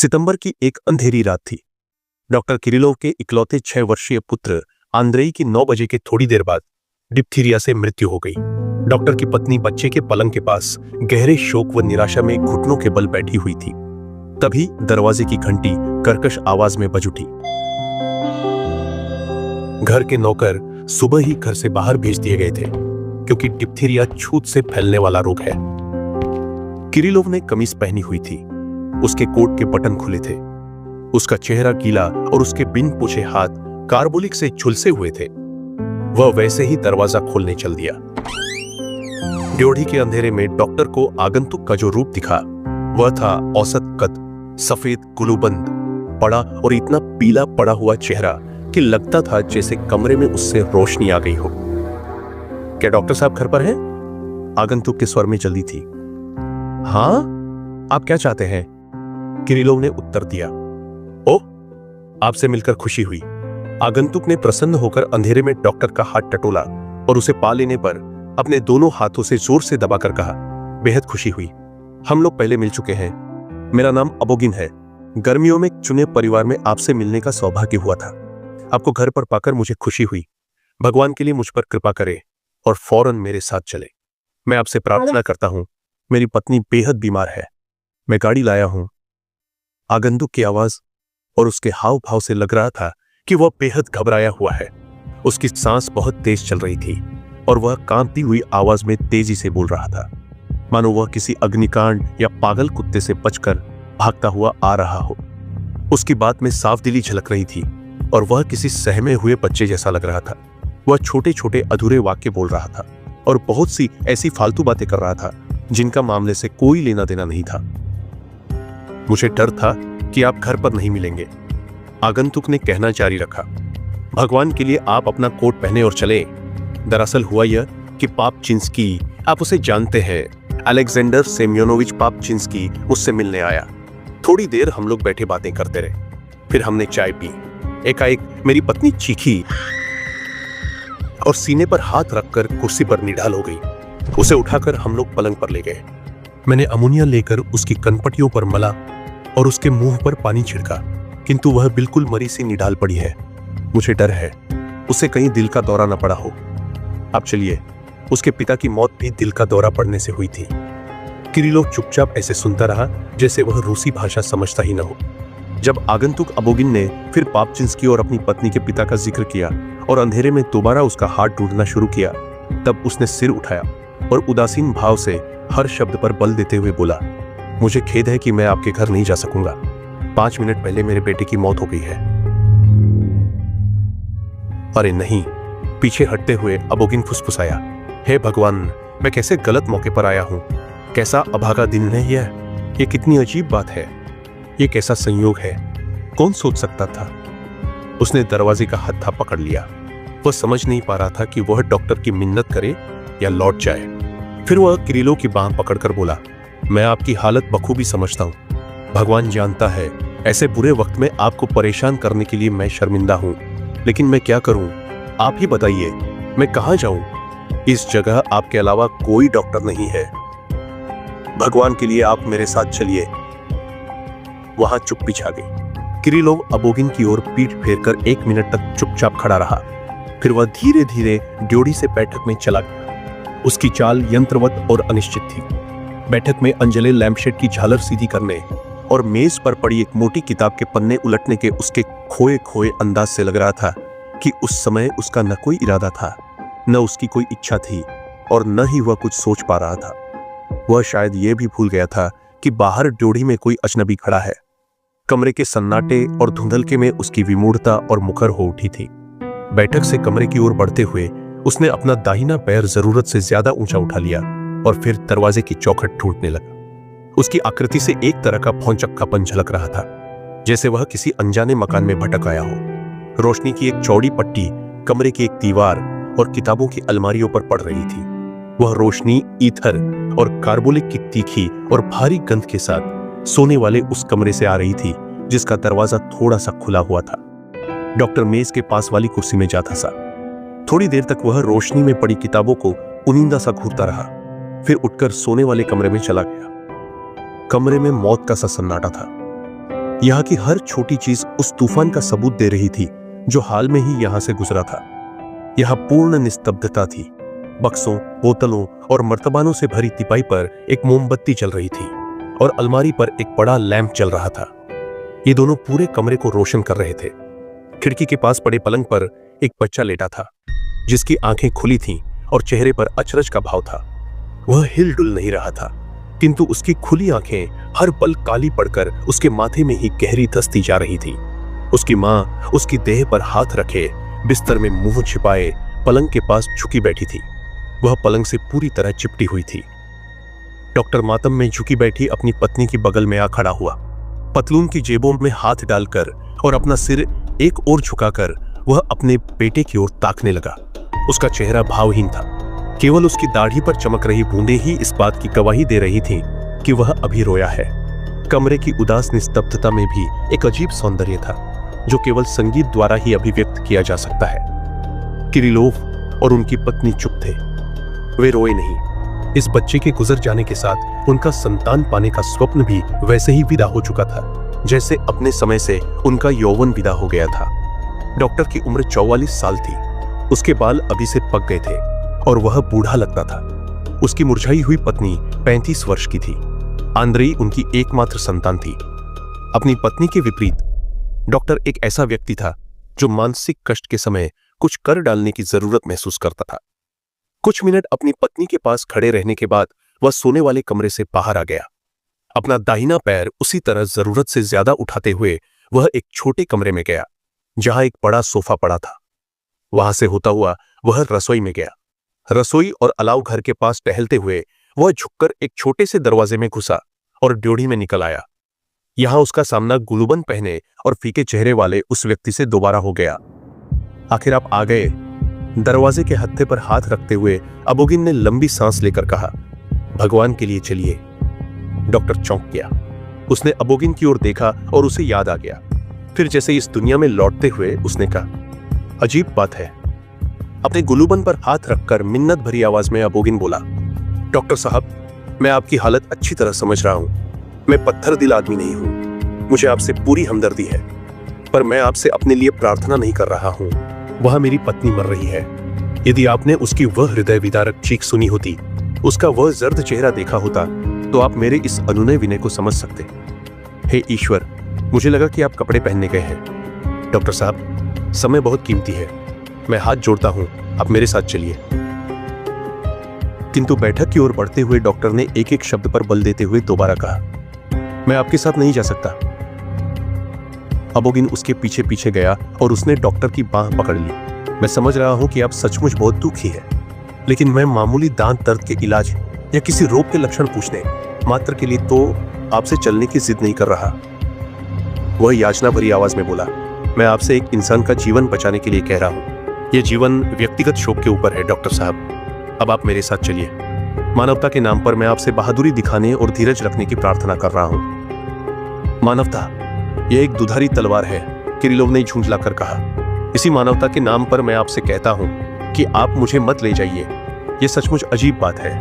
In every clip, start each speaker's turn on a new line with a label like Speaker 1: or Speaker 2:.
Speaker 1: सितंबर की एक अंधेरी रात थी। डॉक्टर किरिलोव के इकलौते 6 वर्षीय पुत्र आंद्रेई की 9 बजे के थोड़ी देर बाद डिप्थीरिया से मृत्यु हो गई। डॉक्टर की पत्नी बच्चे के पलंग के पास गहरे शोक व निराशा में घुटनों के बल बैठी हुई थी। तभी दरवाजे की घंटी कर्कश आवाज में बज उठी। घर के नौकर सुबह ही घर से बाहर भेज दिए गए थे क्योंकि डिप्थीरिया छूत से फैलने वाला रोग है। किरिलोव ने कमीज पहनी हुई थी। उसके कोट के बटन खुले थे। उसका चेहरा गीला और उसके बिन पूछे हाथ कार्बोलिक से झुलसे हुए थे। वह वैसे ही दरवाजा खोलने चल दिया। ड्योढ़ी के अंधेरे में डॉक्टर को आगंतुक का जो रूप दिखा वह था औसत कद, सफेद गुलूबंद, बड़ा और इतना पीला पड़ा हुआ चेहरा कि लगता था जैसे कमरे में उससे रोशनी आ गई हो। क्या डॉक्टर साहब घर पर हैं? आगंतुक के स्वर में जल्दी थी। हाँ, आप क्या चाहते हैं? किरिलोव ने उत्तर दिया। ओह, आपसे मिलकर खुशी हुई। आगंतुक ने प्रसन्न होकर अंधेरे में डॉक्टर का हाथ टटोला और उसे पा लेने पर अपने दोनों हाथों से जोर से दबाकर कहा, बेहद खुशी हुई। हम लोग पहले मिल चुके हैं। मेरा नाम अबोगिन है। गर्मियों में चुने परिवार में आपसे मिलने का सौभाग्य हुआ था। आपको घर पर पाकर मुझे खुशी हुई। भगवान के लिए मुझ पर कृपा करें और फौरन मेरे साथ चले। मैं आपसे प्रार्थना करता हूं। मेरी पत्नी बेहद बीमार है। मैं गाड़ी लाया हूं। आगंतुक की आवाज और उसके हाव भाव से लग रहा था कि वह बेहद घबराया हुआ है। उसकी सांस बहुत तेज चल रही थी और वह कांपती हुई आवाज में तेजी से बोल रहा था, मानो वह किसी अग्निकांड या पागल कुत्ते से बचकर भागता हुआ आ रहा हो। उसकी बात में साफ दिली झलक रही थी और वह किसी सहमे हुए बच्चे जैसा लग रहा था। वह छोटे छोटे अधूरे वाक्य बोल रहा था और बहुत सी ऐसी फालतू बातें कर रहा था जिनका मामले से कोई लेना देना नहीं था। मुझे डर था कि आप घर पर नहीं मिलेंगे, आगंतुक ने कहना जारी रखा। भगवान के लिए आप अपना कोट पहने और चले। दरअसल हुआ यह कि पापचिंस्की, आप उसे जानते हैं, अलेक्जेंडर सेम्योनोविच पापचिंस्की मुझसे मिलने आया। थोड़ी देर हम लोग बैठे बातें करते रहे। फिर हमने चाय पी। एकाएक मेरी पत्नी चीखी और सीने पर हाथ रखकर कुर्सी पर निढाल हो गई। उसे उठाकर हम लोग पलंग पर ले गए। मैंने अमोनिया लेकर उसकी कनपटियों पर मला और उसके मुंह पर पानी छिड़का, किंतु वह बिल्कुल मरी सी निढाल पड़ी है। मुझे डर है उसे कहीं दिल का दौरा न पड़ा हो। अब चलिए। उसके पिता की मौत भी दिल का दौरा पड़ने से हुई थी। किरिलोव चुपचाप ऐसे सुनता रहा जैसे वह रूसी भाषा समझता ही न हो। जब आगंतुक अबोगिन ने फिर पापचिंस्की और अपनी पत्नी के पिता का जिक्र किया और अंधेरे में दोबारा उसका हाथ ढूंढना शुरू किया, तब उसने सिर उठाया और उदासीन भाव से हर शब्द पर बल देते हुए बोला, मुझे खेद है कि मैं आपके घर नहीं जा सकूंगा। 5 मिनट पहले मेरे बेटे की मौत हो गई है। अरे नहीं, पीछे हटते हुए अबोगिन फुसफुसाया, हे भगवान, मैं कैसे गलत मौके पर आया हूं। कैसा अभागा दिन है यह। ये कितनी अजीब बात है। ये कैसा संयोग है। कौन सोच सकता था। उसने दरवाजे का हत्था पकड़ लिया। वह समझ नहीं पा रहा था कि वह डॉक्टर की मिन्नत करे या लौट जाए। फिर वह किरिलोव की बांह पकड़कर बोला, मैं आपकी हालत बखूबी समझता हूं। भगवान जानता है ऐसे बुरे वक्त में आपको परेशान करने के लिए मैं शर्मिंदा हूं, लेकिन मैं क्या करूं। आप ही बताइए, मैं कहां जाऊं। इस जगह आपके अलावा कोई डॉक्टर नहीं है। भगवान के लिए आप मेरे साथ चलिए। वहां चुप्पी छा गई। किरिलोव अबोगिन की ओर पीठ फेरकर 1 मिनट तक चुपचाप खड़ा रहा। फिर वह धीरे धीरे ड्योढ़ी से बैठक में चला गया। उसकी चाल यंत्रवत और अनिश्चित थी। बैठक में अंजले लैम्पशेड की झालर सीधी करने और मेज पर पड़ी एक मोटी किताब के पन्ने उलटने के उसके खोए खोए अंदाज से लग रहा था कि उस समय उसका न कोई इरादा था, न उसकी कोई इच्छा थी और न ही वह कुछ सोच पा रहा था। वह शायद यह भी भूल गया था कि बाहर ड्योढ़ी में कोई अजनबी खड़ा है। कमरे के सन्नाटे और धुंधलके में उसकी विमूढ़ता और मुखर हो उठी थी। बैठक से कमरे की ओर बढ़ते हुए उसने अपना दाहिना पैर जरूरत से ज्यादा ऊंचा उठा लिया और फिर दरवाजे की चौखट ढूंढने लगा। उसकी आकृति से एक तरह का भौंचक्कापन झलक रहा था, जैसे वह किसी अनजाने मकान में भटक आया हो। रोशनी की एक चौड़ी पट्टी कमरे की एक दीवार और किताबों की अलमारियों पर पड़ रही थी। वह रोशनी ईथर और कार्बोलिक की तीखी और भारी गंध के साथ सोने वाले उस कमरे से आ रही थी जिसका दरवाजा थोड़ा सा खुला हुआ था। डॉक्टर मेज के पास वाली कुर्सी में जाता सा। थोड़ी देर तक वह रोशनी में पड़ी किताबों को उनिंदा सा घूरता रहा, फिर उठकर सोने वाले कमरे में चला गया। कमरे में मौत का सा सन्नाटा था। यहाँ की हर छोटी चीज उस तूफान का सबूत दे रही थी जो हाल में ही यहां से गुजरा था। यहाँ पूर्ण निस्तब्धता थी। बक्सों, बोतलों और मर्तबानों से भरी तिपाई पर एक मोमबत्ती चल रही थी और अलमारी पर एक बड़ा लैंप चल रहा था। ये दोनों पूरे कमरे को रोशन कर रहे थे। खिड़की के पास पड़े पलंग पर एक बच्चा लेटा था, जिसकी आंखें खुली थीं और चेहरे पर अचरज का भाव था। वह हिल-डुल नहीं रहा था, किंतु उसकी खुली आंखें हर पल काली पड़कर उसके माथे में ही गहरी धंसती जा रही थी। उसकी मां उसकी देह पर हाथ रखे बिस्तर में मुंह छिपाए पलंग के पास झुकी बैठी थी। वह पलंग से पूरी तरह चिपटी हुई थी। डॉक्टर मातम में झुकी बैठी अपनी पत्नी की बगल में आ खड़ा हुआ। पतलून की जेबों में हाथ डालकर और अपना सिर एक ओर झुकाकर वह अपने बेटे की ओर ताकने लगा। उसका चेहरा भावहीन था। केवल उसकी दाढ़ी पर चमक रही बूंदें ही इस बात की गवाही दे रही थीं कि वह अभी रोया है। कमरे की उदास निस्तब्धता में भी एक अजीब सौंदर्य था, जो केवल संगीत द्वारा ही अभिव्यक्त किया जा सकता है। किरिलोव और उनकी पत्नी चुप थे। वे रोए नहीं। इस बच्चे के गुजर जाने के साथ उनका संतान पाने का स्वप्न भी वैसे ही विदा हो चुका था, जैसे अपने समय से उनका यौवन विदा हो गया था। डॉक्टर की उम्र 44 साल थी। उसके बाल अभी से पक गए थे और वह बूढ़ा लगता था। उसकी मुरझाई हुई पत्नी 35 वर्ष की थी। आंद्रेई उनकी एकमात्र संतान थी। अपनी पत्नी के विपरीत डॉक्टर एक ऐसा व्यक्ति था जो मानसिक कष्ट के समय कुछ कर डालने की जरूरत महसूस करता था। कुछ मिनट अपनी पत्नी के पास खड़े रहने के बाद वह सोने वाले कमरे से बाहर आ गया। अपना दाहिना पैर उसी तरह जरूरत से ज्यादा उठाते हुए वह एक छोटे कमरे में गया, जहां एक बड़ा सोफा पड़ा था। वहां से होता हुआ वह रसोई में गया। रसोई और अलाव घर के पास टहलते हुए वह झुककर एक छोटे से दरवाजे में घुसा और ड्योढ़ी में निकल आया। यहां उसका सामना गुलूबन पहने और फीके चेहरे वाले उस व्यक्ति से दोबारा हो गया। आखिर आप आ गए। दरवाजे के हत्थे पर हाथ रखते हुए अबोगिन ने लंबी सांस लेकर कहा, भगवान के लिए चलिए। डॉक्टर चौंक गया। उसने अबोगिन की ओर देखा और उसे याद आ गया। फिर जैसे इस दुनिया में लौटते हुए उसने कहा, अजीब बात है। अपने गुलूबन पर हाथ रखकर मिन्नत भरी आवाज में अबोगिन बोला, डॉक्टर साहब, मैं आपकी हालत अच्छी तरह समझ रहा हूं। मैं पत्थर दिल आदमी नहीं हूं। मुझे आपसे पूरी हमदर्दी है, पर मैं आपसे अपने लिए प्रार्थना नहीं कर रहा हूं। वह मेरी पत्नी मर रही है। यदि आपने उसकी वह हृदय विदारक चीख सुनी होती, उसका वह जर्द चेहरा देखा होता, तो आप मेरे इस अनुनय विनय को समझ सकते। हे ईश्वर, मुझे लगा कि आप कपड़े पहनने गए हैं। डॉक्टर साहब, समय बहुत कीमती है। मैं हाथ जोड़ता हूं, आप मेरे साथ चलिए। किंतु बैठक की ओर बढ़ते हुए डॉक्टर ने एक एक शब्द पर बल देते हुए दोबारा कहा, मैं आपके साथ नहीं जा सकता। अबोगिन उसके पीछे पीछे गया और उसने डॉक्टर की बांह पकड़ ली। मैं समझ रहा हूं कि आप सचमुच बहुत दुखी हैं, लेकिन मैं मामूली दांत दर्द के इलाज या किसी रोग के लक्षण पूछने मात्र के लिए तो आपसे चलने की जिद नहीं कर रहा। वह याचना भरी आवाज में बोला, मैं आपसे एक इंसान का जीवन बचाने के लिए कह रहा हूं। यह जीवन व्यक्तिगत शोक के ऊपर है डॉक्टर साहब। अब आप मेरे साथ चलिए। मानवता के नाम पर मैं आपसे बहादुरी दिखाने और धीरज रखने की प्रार्थना कर रहा हूं। मानवता, यह एक दुधारी तलवार है, किरिलोव ने झुंझलाकर कहा। इसी मानवता के नाम पर मैं आपसे कहता हूं कि आप मुझे मत ले जाइए। यह सचमुच अजीब बात है।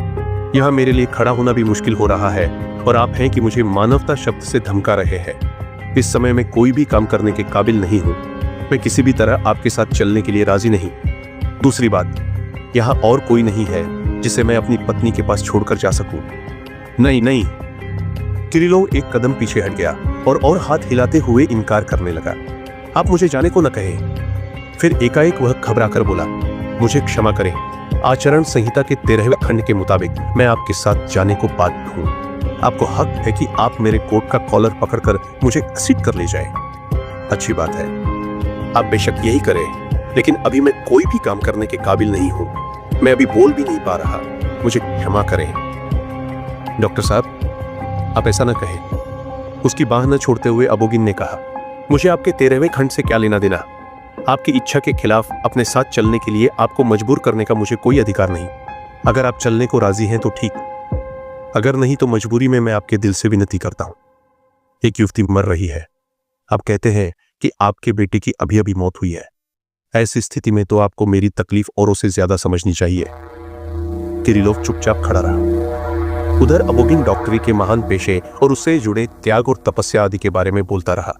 Speaker 1: यहां मेरे लिए खड़ा होना भी मुश्किल हो रहा है और आप हैं कि मुझे मानवता शब्द से धमका रहे हैं। इस समय मैं कोई भी काम करने के काबिल नहीं हूं। मैं किसी भी तरह आपके साथ चलने के लिए राजी नहीं। दूसरी बात, यहां और कोई नहीं है जिसे मैं अपनी पत्नी के पास छोड़कर जा सकूं। नहीं नहीं। किरिलोव एक कदम पीछे हट गया और हाथ हिलाते हुए इनकार करने लगा। आप मुझे जाने को न कहें। फिर एकाएक वह घबराकर बोला, मुझे क्षमा करें। आचरण संहिता के 13वें खंड के मुताबिक मैं आपके साथ जाने को बाध्य हूं। आपको हक है कि आप मेरे कोट का कॉलर पकड़कर मुझे घसीट कर ले जाएं। अच्छी बात है, आप बेशक यही करें, लेकिन अभी मैं कोई भी काम करने के काबिल नहीं हूं। मैं अभी बोल भी नहीं पा रहा। मुझे क्षमा करें। डॉक्टर साहब, आप ऐसा न कहें। उसकी बाह न छोड़ते हुए अबोगिन ने कहा, मुझे आपके 13वें खंड से क्या लेना देना। आपकी इच्छा के खिलाफ अपने साथ चलने के लिए आपको मजबूर करने का मुझे कोई अधिकार नहीं। अगर आप चलने को राजी हैं तो ठीक, अगर नहीं तो मजबूरी में मैं आपके दिल से विनती करता हूं। एक युवती मर रही है। आप कहते हैं कि आपके बेटे की अभी अभी मौत हुई है। ऐसी स्थिति में तो आपको मेरी तकलीफ औरों से ज्यादा समझनी चाहिए। किरिलोव चुपचाप खड़ा रहा। उधर अबोगिन डॉक्टरी के महान पेशे और उससे जुड़े त्याग और तपस्या आदि के बारे में बोलता रहा।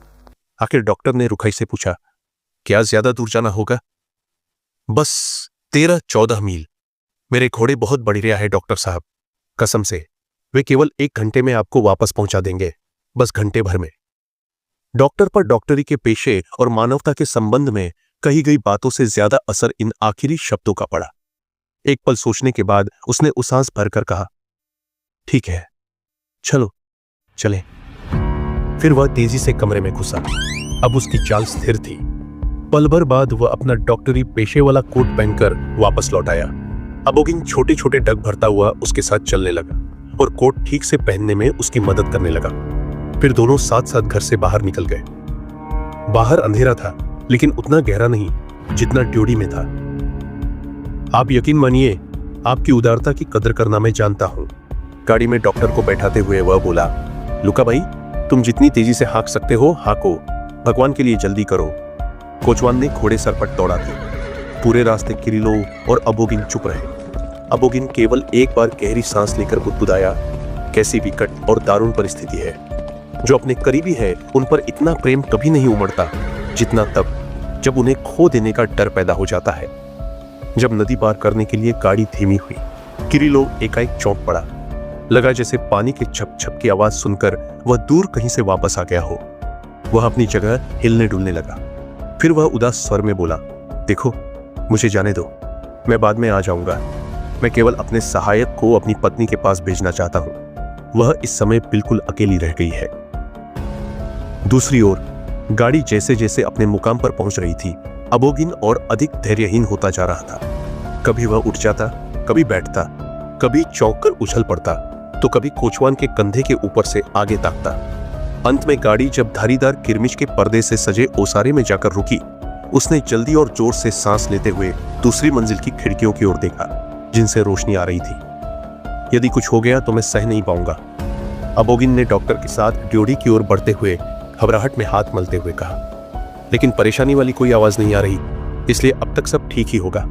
Speaker 1: आखिर डॉक्टर ने रुखाई से पूछा, क्या ज्यादा दूर जाना होगा? बस 13-14 मील। मेरे घोड़े बहुत बढ़िया है डॉक्टर साहब, कसम से। वे केवल 1 घंटे में आपको वापस पहुंचा देंगे, बस घंटे भर में। डॉक्टर पर डॉक्टरी के पेशे और मानवता के संबंध में कही गई बातों से ज्यादा असर इन आखिरी शब्दों का पड़ा। एक पल सोचने के बाद उसने उसास भरकर कहा, ठीक है, चलो चलें। फिर वह तेजी से कमरे में घुसा। अब उसकी चाल स्थिर थी। पल भर बाद वह अपना डॉक्टरी पेशे वाला कोट पहनकर वापस लौट आया। अबोगिन छोटे छोटे डग भरता हुआ उसके साथ चलने लगा और कोट ठीक से पहनने में उसकी मदद करने लगा। फिर दोनों साथ साथ घर से बाहर निकल गए। बाहर अंधेरा था, लेकिन उतना गहरा नहीं जितना ड्योढ़ी में था। आप यकीन मानिए, आपकी उदारता की कदर करना मैं जानता हूं। गाड़ी में डॉक्टर को बैठाते हुए वह बोला, लुका भाई, तुम जितनी तेजी से हाँक सकते हो हाँको, भगवान के लिए जल्दी करो। कोचवान ने घोड़े सरपट दौड़ा दिए। पूरे रास्ते किरिलोव और अबोगिन चुप रहे। अबोगिन केवल एक बार गहरी सांस लेकर बुदबुदाया, कैसी विकट और दारुण परिस्थिति है। जो अपने करीबी है उन पर इतना प्रेम कभी नहीं उमड़ता जितना तब जब उन्हें खो देने का डर पैदा हो जाता है। जब नदी पार करने के लिए गाड़ी धीमी हुई, किरिलोव एकाएक चौंक पड़ा। लगा जैसे पानी के छप छप की आवाज सुनकर वह दूर कहीं से वापस आ गया हो। वह अपनी जगह हिलने डुलने लगा। फिर वह उदास स्वर में बोला, देखो, मुझे जाने दो, मैं बाद में आ जाऊंगा। मैं केवल अपने सहायक को अपनी पत्नी के पास भेजना चाहता हूं। वह इस समय बिल्कुल अकेली रह गई है। दूसरी ओर गाड़ी जैसे जैसे अपने मुकाम पर पहुंच रही थी, अबोगिन और अधिक धैर्यहीन होता जा रहा था। कभी वह उठ जाता, कभी बैठता, कभी चौंक कर उछल पड़ता, तो कभी कोचवान के कंधे के ऊपर से आगे ताकता। अंत में गाड़ी जब धारीदार किरमिच के पर्दे से सजे ओसारे में जाकर रुकी, उसने जल्दी और जोर से सांस लेते हुए दूसरी मंजिल की खिड़कियों की ओर देखा, जिनसे रोशनी आ रही थी। यदि कुछ हो गया तो मैं सह नहीं पाऊंगा, अबोगिन ने डॉक्टर के साथ ड्योढ़ी की ओर बढ़ते हुए घबराहट में हाथ मलते हुए कहा। लेकिन परेशानी वाली कोई आवाज नहीं आ रही, इसलिए अब तक सब ठीक ही होगा।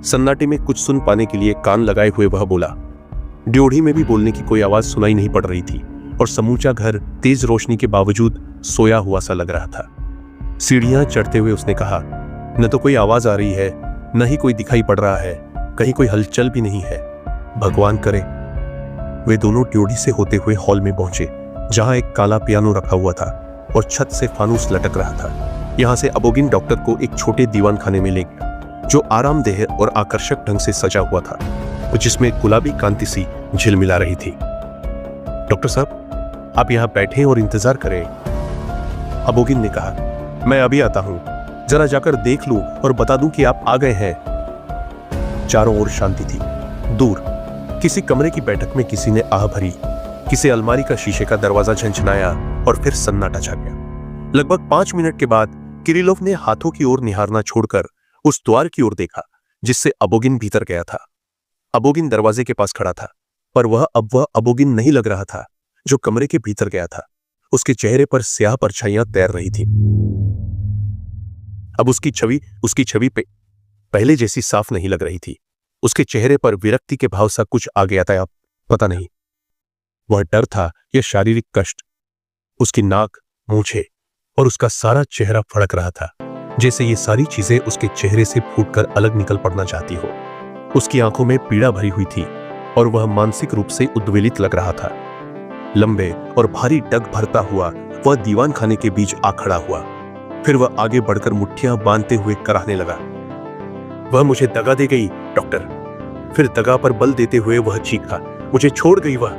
Speaker 1: सन्नाटे में कुछ सुन पाने के लिए कान लगाए हुए वह बोला। ड्योढ़ी में भी बोलने की कोई आवाज सुनाई नहीं पड़ रही थी और समूचा घर तेज रोशनी के बावजूद सोया हुआ सा लग रहा था। सीढ़ियां चढ़ते हुए उसने कहा, न तो कोई आवाज आ रही है, न ही कोई दिखाई पड़ रहा है, कहीं कोई हलचल भी नहीं है। भगवान करे। वे दोनों ड्योढ़ी से होते हुए हॉल में पहुंचे, जहां एक काला पियानो रखा हुआ था और छत से फानूस लटक रहा था। यहां से अबोगिन डॉक्टर को एक छोटे दीवान खाने में ले गया, जो आरामदेह और आकर्षक ढंग से सजा हुआ था, जिसमें गुलाबी कांति सी झिलमिला रही थी। डॉक्टर साहब, आप यहां बैठें और इंतजार करें, अबोगिन ने कहा। मैं अभी आता हूं, जरा जाकर देख लूं और बता दूं कि आप आ गए हैं। चारों ओर शांति थी। दूर किसी कमरे की बैठक में किसी ने आह भरी, किसी अलमारी का शीशे का दरवाजा झंझनाया और फिर सन्नाटा छा गया। लगभग 5 मिनट के बाद किरिलोव ने हाथों की ओर निहारना छोड़कर उस द्वार की ओर देखा जिससे अबोगिन भीतर गया था। अबोगिन दरवाजे के पास खड़ा था, पर वह अबोगिन नहीं लग रहा था जो कमरे के भीतर गया था। उसके चेहरे पर स्याह परछाइयां तैर रही थी। अब उसकी छवि पे पहले जैसी साफ नहीं लग रही थी। उसके चेहरे पर विरक्ति के भाव सा कुछ आ गया था, पता नहीं वह डर था या शारीरिक कष्ट। उसकी नाक, मूंछें और उसका सारा चेहरा फड़क रहा था, जैसे ये सारी चीजें उसके चेहरे से फूटकर अलग निकल पड़ना चाहती हो। उसकी आंखों में पीड़ा भरी हुई थी और वह मानसिक रूप से उद्वेलित लग रहा था। लंबे और भारी डग भरता हुआ वह दीवान खाने के बीच आ खड़ा हुआ। फिर वह आगे बढ़कर मुट्ठियां बांधते हुए कराहने लगा, वह मुझे दगा दे गई डॉक्टर। फिर दगा पर बल देते हुए वह चीखा, मुझे छोड़ गई, वह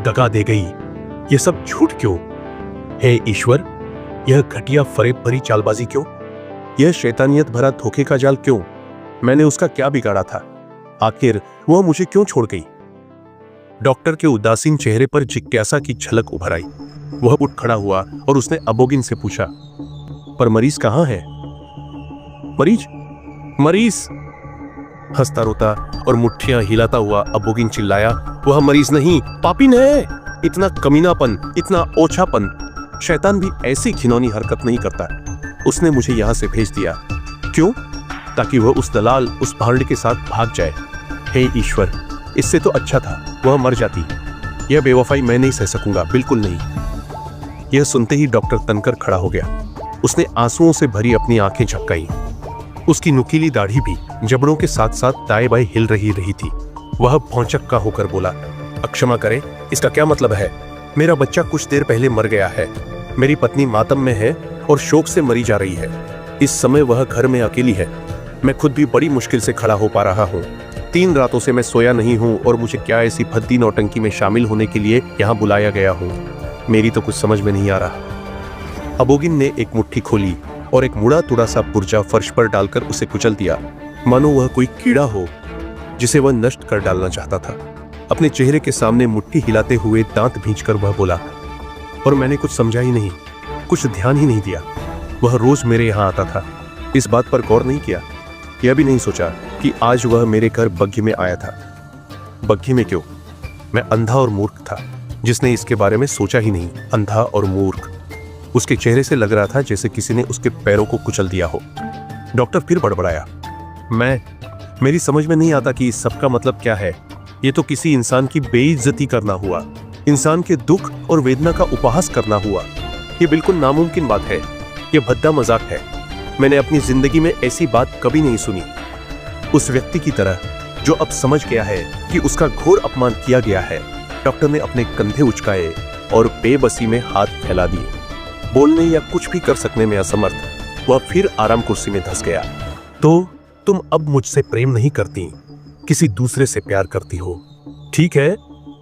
Speaker 1: दगा दे गई। यह सब झूठ क्यों? हे ईश्वर, यह घटिया फरेब भरी चालबाजी क्यों? यह शैतानियत भरा धोखे का जाल क्यों? मैंने उसका क्या बिगाड़ा था? आखिर वह मुझे क्यों छोड़ गई? डॉक्टर के उदासीन चेहरे पर जिज्ञासा की झलक उभर आई। वह उठ खड़ा हुआ और उसने अबोगिन से पूछा, पर मरीज कहां है? मरीज हंसता रोता और मुट्ठियां हिलाता हुआ अबोगिन चिल्लाया, वह मरीज नहीं, पापिन है। इतना कमीनापन, इतना ओछापन, शैतान भी ऐसी घिनौनी हरकत नहीं करता। उसने मुझे यहां से भेज दिया। क्यों? ताकि वह उस दलाल, उस भांड के साथ भाग जाए। हे ईश्वर, इससे तो अच्छा था वह मर जाती। यह बेवफाई मैं नहीं सह सकूंगा, बिल्कुल नहीं। यह सुनते ही डॉक्टर तनकर खड़ा हो गया। उसने आंसुओं से भरी अपनी आंखें झपकाई। उसकी नुकीली दाढ़ी भी जबड़ों के साथ साथ दाएं बाएं हिल रही थी। वह भौचक्का होकर बोला, क्षमा करें, इसका क्या मतलब है? मेरा बच्चा कुछ देर पहले मर गया है। मेरी पत्नी मातम में है और शोक से मरी जा रही है। इस समय वह घर में अकेली है। मैं खुद भी बड़ी मुश्किल से खड़ा हो पा रहा हूँ। 3 रातों से मैं सोया नहीं हूँ और मुझे क्या ऐसी भद्दी नौटंकी में शामिल होने के लिए यहाँ बुलाया गया हूँ? मेरी तो कुछ समझ में नहीं आ रहा। अबोगिन ने एक मुट्ठी खोली और एक मुड़ा तुड़ा सा पुर्जा फर्श पर डालकर उसे कुचल दिया, मानो वह कोई कीड़ा हो जिसे वह नष्ट कर डालना चाहता था। अपने चेहरे के सामने मुट्ठी हिलाते हुए दांत भींचकर वह बोला, और मैंने कुछ समझा ही नहीं, कुछ ध्यान ही नहीं दिया। वह रोज मेरे यहाँ आता था, इस बात पर गौर नहीं किया। यह भी नहीं सोचा कि आज वह मेरे घर बग्घी में आया था। बग्घी में क्यों? मैं अंधा और मूर्ख था जिसने इसके बारे में सोचा ही नहीं। अंधा और मूर्ख। उसके चेहरे से लग रहा था जैसे किसी ने उसके पैरों को कुचल दिया हो। डॉक्टर फिर बड़बड़ाया, मेरी समझ में नहीं आता कि इस सब का मतलब क्या है। ये तो किसी इंसान की बेइज्जती करना हुआ, इंसान के दुख और वेदना का उपहास करना हुआ। ये बिल्कुल नामुमकिन बात है। ये भद्दा मजाक है। मैंने अपनी जिंदगी में ऐसी बात कभी नहीं सुनी। उस व्यक्ति की तरह जो अब समझ गया है कि उसका घोर अपमान किया गया है। डॉक्टर ने अपने कंधे उचकाए और बेबसी में हाथ फैला दिए। बोलने या कुछ भी कर सकने में असमर्थ वह फिर आराम कुर्सी में धंस गया। तो तुम अब मुझसे प्रेम नहीं करती, किसी दूसरे से प्यार करती हो। ठीक है,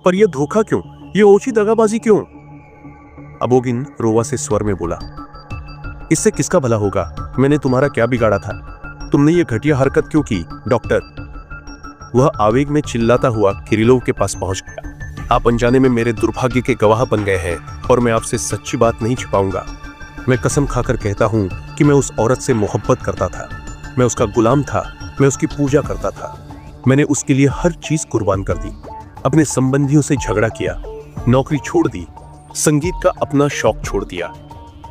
Speaker 1: पर यह धोखा क्यों? ये ओछी दगाबाजी क्यों? अबोगिन रोवा से स्वर में बोला, इससे किसका भला होगा? मैंने तुम्हारा क्या बिगाड़ा था? तुमने ये घटिया हरकत क्यों की? डॉक्टर, वह आवेग में चिल्लाता हुआ किरिलोव के पास पहुंच गया। आप अनजाने में मेरे दुर्भाग्य के गवाह बन गए हैं और मैं आपसे सच्ची बात नहीं छिपाऊंगा। मैं कसम खाकर कहता हूं कि मैं उस औरत से मोहब्बत करता था। मैं उसका गुलाम था, मैं उसकी पूजा करता था। मैंने उसके लिए हर चीज कुर्बान कर दी। अपने संबंधियों से झगड़ा किया, नौकरी छोड़ दी, संगीत का अपना शौक छोड़ दिया।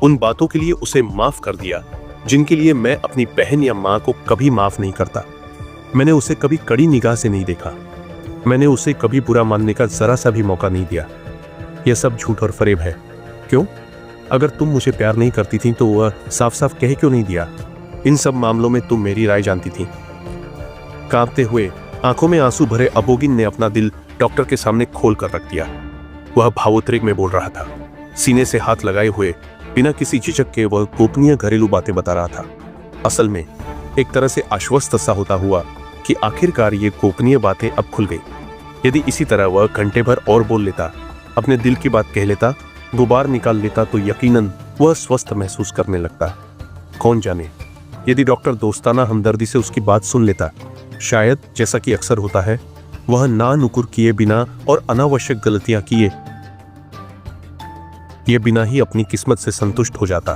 Speaker 1: उन बातों के लिए उसे माफ कर दिया जिनके लिए मैं अपनी बहन या माँ को कभी माफ नहीं करता। मैंने उसे कभी कड़ी निगाह से नहीं देखा। मैंने उसे कभी बुरा मानने का जरा सा भी मौका नहीं दिया। यह सब झूठ और फरेब है। क्यों? अगर तुम मुझे प्यार नहीं करती थी तो वह साफ साफ कह क्यों नहीं दिया? इन सब मामलों में तुम मेरी राय जानती थी। कांपते हुए, आंखों में आंसू भरे अबोगिन ने अपना दिल डॉक्टर के सामने खोल कर रख दिया। वह भावोद्रेक में बोल रहा था। सीने से हाथ लगाए हुए बिना किसी झिझक के वह गोपनीय घरेलू बातें बता रहा था। असल में एक तरह से आश्वस्त सा होता हुआ कि आखिरकार ये गोपनीय बातें अब खुल गई। यदि इसी तरह वह घंटे भर और बोल लेता, अपने दिल की बात कह लेता, गुबार निकाल लेता तो यकीनन वह स्वस्थ महसूस करने लगता। कौन जाने, यदि डॉक्टर दोस्ताना हमदर्दी से उसकी बात सुन लेता, शायद जैसा कि अक्सर होता है, वह ना नुकुर किए बिना और अनावश्यक गलतियां किए ये बिना ही अपनी किस्मत से संतुष्ट हो जाता।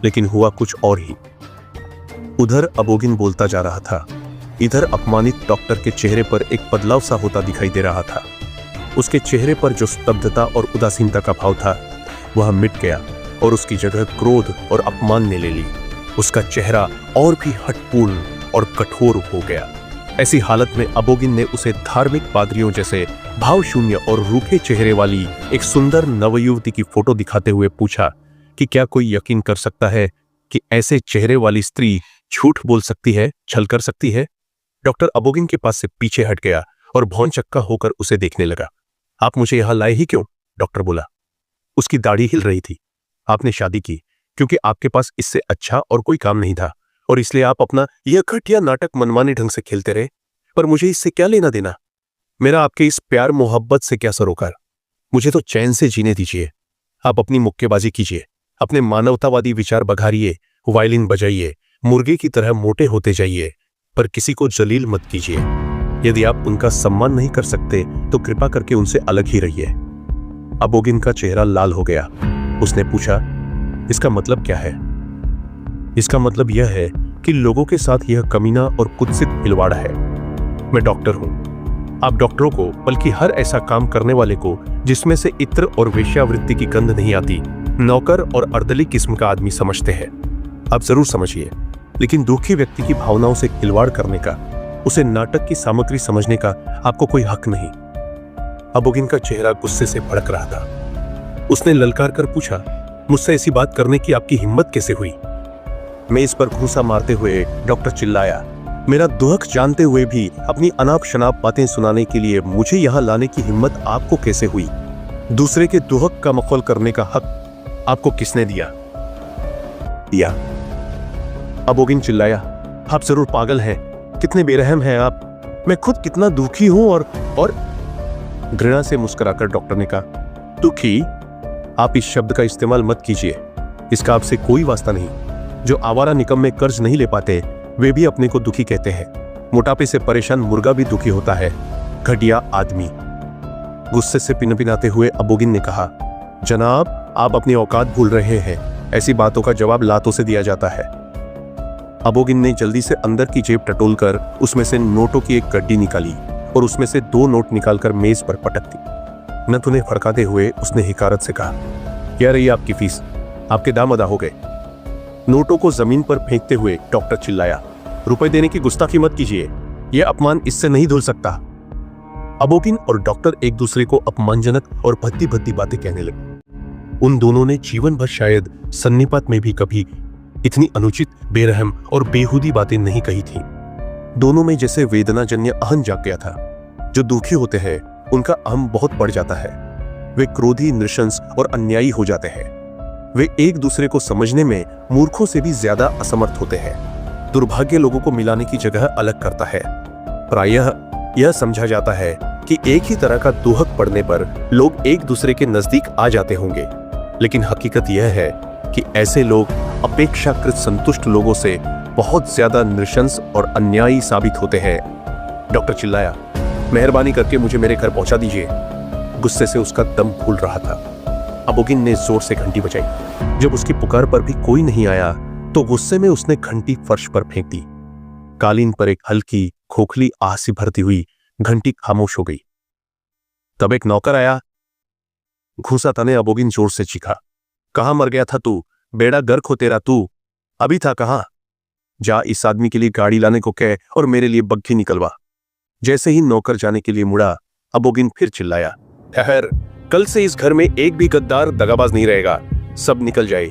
Speaker 1: लेकिन हुआ कुछ और ही। उधर अबोगिन बोलता जा रहा था, इधर अपमानित डॉक्टर के चेहरे पर एक बदलाव सा होता दिखाई दे रहा था। उसके चेहरे पर जो स्तब्धता और उदासीनता का भाव था वह मिट गया और उसकी जगह क्रोध और अपमान ने ले ली। उसका चेहरा और भी हठपूर्ण और कठोर हो गया। ऐसी हालत में अबोगिन ने उसे धार्मिक पादरियों जैसे भावशून्य और रूखे चेहरे वाली एक सुंदर नवयुवती की फोटो दिखाते हुए पूछा कि क्या कोई यकीन कर सकता है कि ऐसे चेहरे वाली स्त्री झूठ बोल सकती है, छल कर सकती है? डॉक्टर अबोगिन के पास से पीछे हट गया और भौंचक्का होकर उसे देखने लगा। आप मुझे यहां लाए ही क्यों? डॉक्टर बोला। उसकी दाढ़ी हिल रही थी। आपने शादी की क्योंकि आपके पास इससे अच्छा और कोई काम नहीं था और इसलिए आप अपना यह घटिया नाटक मनमाने ढंग से खेलते रहे। पर मुझे इससे क्या लेना देना? मेरा आपके इस प्यार मोहब्बत से क्या सरोकार? मुझे तो चैन से जीने दीजिए। आप अपनी मुक्केबाजी कीजिए, अपने मानवतावादी विचार बघारिए, वायलिन बजाइए, मुर्गे की तरह मोटे होते जाइए, पर किसी को जलील मत कीजिए। यदि आप उनका सम्मान नहीं कर सकते तो कृपा करके उनसे अलग ही रहिए। अबोगिन का चेहरा लाल हो गया। उसने पूछा, इसका मतलब क्या है? इसका मतलब यह है कि लोगों के साथ यह कमीना और कुत्सित खिलवाड़ है। मैं डॉक्टर हूं। आप डॉक्टरों को, बल्कि हर ऐसा काम करने वाले को जिसमें से इत्र और वेश्यावृत्ति की गंध नहीं आती, नौकर और अर्दली किस्म का आदमी समझते हैं। आप जरूर समझिए, लेकिन दुखी व्यक्ति की भावनाओं से खिलवाड़ करने का, उसे नाटक की सामग्री समझने का आपको कोई हक नहीं। अबोगिन का चेहरा गुस्से से भड़क रहा था। उसने ललकार कर पूछा, मुझसे ऐसी बात करने की आपकी हिम्मत कैसे हुई? मेज पर घूंसा मारते हुए डॉक्टर चिल्लाया, मेरा दुहक जानते हुए भी अपनी अनाप शनाप बातें सुनाने के लिए मुझे यहां लाने की हिम्मत आपको कैसे हुई? दूसरे के दुहक का मखौल करने का हक आपको किसने दिया? अबोगिन चिल्लाया, आप जरूर पागल हैं, कितने बेरहम हैं आप। मैं खुद कितना दुखी हूं और घृणा से मुस्कुराकर डॉक्टर ने कहा, दुखी? आप इस शब्द का इस्तेमाल मत कीजिए, इसका आपसे कोई वास्ता नहीं। जो आवारा निकम्मे कर्ज नहीं ले पाते वे भी अपने को दुखी कहते हैं। मोटापे से परेशान मुर्गा भी दुखी होता है, घटिया आदमी। गुस्से से पिनपिनाते हुए अबोगिन ने कहा, जनाब आप अपनी औकात भूल रहे हैं, ऐसी बातों का जवाब लातों से दिया जाता है। अबोगिन ने जल्दी से अंदर की जेब टटोलकर उसमें से नोटों की एक गड्डी निकाली और उसमें से 2 नोट निकालकर मेज पर पटक दी। नथुने फड़काते हुए उसने हिकारत से कहा, क्या रही आपकी फीस, आपके दाम अदा हो गए। नोटों को जमीन पर फेंकते हुए डॉक्टर चिल्लाया, रुपए देने की गुस्ताखी मत कीजिए, यह अपमान इससे नहीं धुल सकता। अबोगिन और डॉक्टर एक दूसरे को अपमानजनक और भद्दी भद्दी बातें कहने लगे। उन दोनों ने जीवन भर शायद सन्निपात में भी कभी इतनी अनुचित, बेरहम और बेहुदी बातें नहीं कही थी। दोनों में जैसे वेदनाजन्य अहम जाग गया था। जो दुखी होते हैं उनका अहम बहुत बढ़ जाता है, वे क्रोधी, नृशंस और अन्यायी हो जाते हैं। वे एक दूसरे को समझने में मूर्खों से भी ज्यादा असमर्थ होते हैं। दुर्भाग्य लोगों को मिलाने की जगह अलग करता है। प्रायः यह समझा जाता है कि एक ही तरह का दुहक पड़ने पर लोग एक दूसरे के नजदीक आ जाते होंगे, लेकिन हकीकत यह है कि ऐसे लोग अपेक्षाकृत संतुष्ट लोगों से बहुत ज्यादा नृशंस और अन्यायी साबित होते हैं। डॉक्टर चिल्लाया, मेहरबानी करके मुझे मेरे घर पहुंचा दीजिए। गुस्से से उसका दम फूल रहा था। अबोगिन ने जोर से घंटी बजाई। जब उसकी पुकार पर भी कोई नहीं आया तो गुस्से में उसने घंटी फर्श पर फेंक दी। कालीन पर एक हल्की खोखली आह सी भरती हुई घंटी खामोश हो गई। तब एक नौकर आया। घूंसा तने अबोगिन जोर से चीखा, कहां मर गया था तू? बेड़ा गर्क हो तेरा, तू अभी था कहां? जा इस आदमी के लिए गाड़ी लाने को कह और मेरे लिए बग्घी निकलवा। जैसे ही नौकर जाने के लिए मुड़ा, अबोगिन फिर चिल्लाया, ठहर, कल से इस घर में एक भी गद्दार दगाबाज नहीं रहेगा। सब निकल जाए,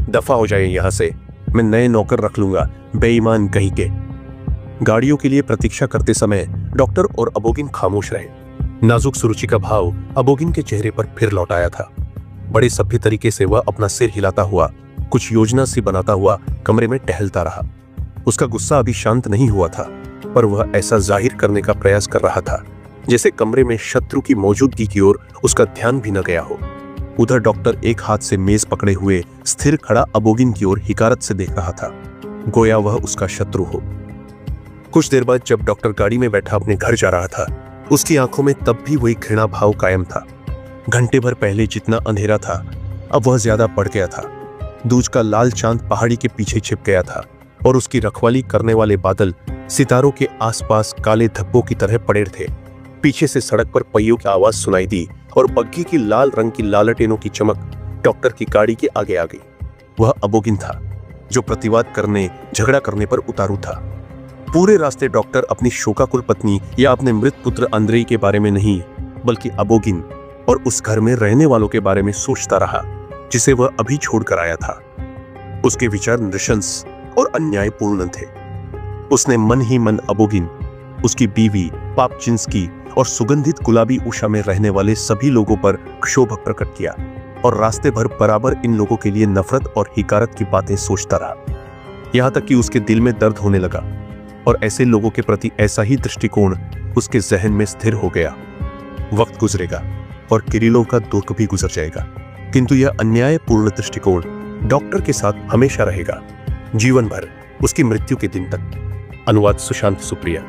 Speaker 1: दफा हो जाए यहां से। मैं नए नौकर रख लूंगा, बेईमान कहीं के। गाड़ियों के लिए प्रतीक्षा करते समय डॉक्टर और अबोगिन खामोश रहे। नाजुक सुरुचि का भाव अबोगिन के चेहरे पर फिर लौट आया था। बड़े सभ्य तरीके से वह अपना सिर हिलाता हुआ, कुछ योजना सी बनाता हुआ कमरे में टहलता रहा। उसका गुस्सा अभी शांत नहीं हुआ था, पर वह ऐसा जाहिर करने का प्रयास कर रहा था जैसे कमरे में शत्रु की मौजूदगी की ओर उसका ध्यान भी न गया हो। उधर डॉक्टर एक हाथ से मेज पकड़े हुए स्थिर खड़ा अबोगिन की ओर हिकारत से देख रहा था, गोया वह उसका शत्रु हो। कुछ देर बाद जब डॉक्टर गाड़ी में बैठा अपने घर जा रहा था, उसकी आंखों में तब भी वही घृणा भाव कायम था। घंटे भर पहले जितना अंधेरा था, अब वह ज्यादा बढ़ गया था। दूज का लाल चांद पहाड़ी के पीछे छिप गया था और उसकी रखवाली करने वाले बादल सितारों के आसपास काले धब्बों की तरह पड़े थे। पीछे से सड़क पर पहियों की आवाज सुनाई दी और बग्घी की लाल रंग की लालटेनों की चमक डॉक्टर की गाड़ी के आगे आ गई। वह अबोगिन था जो प्रतिवाद करने, झगड़ा करने पर उतारू था। पूरे रास्ते डॉक्टर अपनी शोकाकुल पत्नी या अपने मृत पुत्र अंद्रेई के बारे में नहीं, बल्कि अबोगिन और उस घर में रहने वालों के बारे में सोचता रहा जिसे वह अभी छोड़कर आया था। उसके विचार नृशंस और अन्यायपूर्ण थे। उसने मन ही मन अबोगिन, उसकी बीवी पापचिंस्की और सुगंधित गुलाबी उषा में रहने वाले सभी लोगों पर क्षोभ प्रकट किया और रास्ते भर बराबर इन लोगों के लिए नफरत और हिकारत की बातें सोचता रहा। यहां तक कि उसके दिल में दर्द होने लगा और ऐसे लोगों के प्रति ऐसा ही दृष्टिकोण उसके जहन में स्थिर हो गया। वक्त गुजरेगा और किरिलोव का दुख भी गुजर जाएगा, किंतु यह अन्यायपूर्ण दृष्टिकोण डॉक्टर के साथ हमेशा रहेगा, जीवन भर, उसकी मृत्यु के दिन तक। अनुवाद सुशांत सुप्रिया।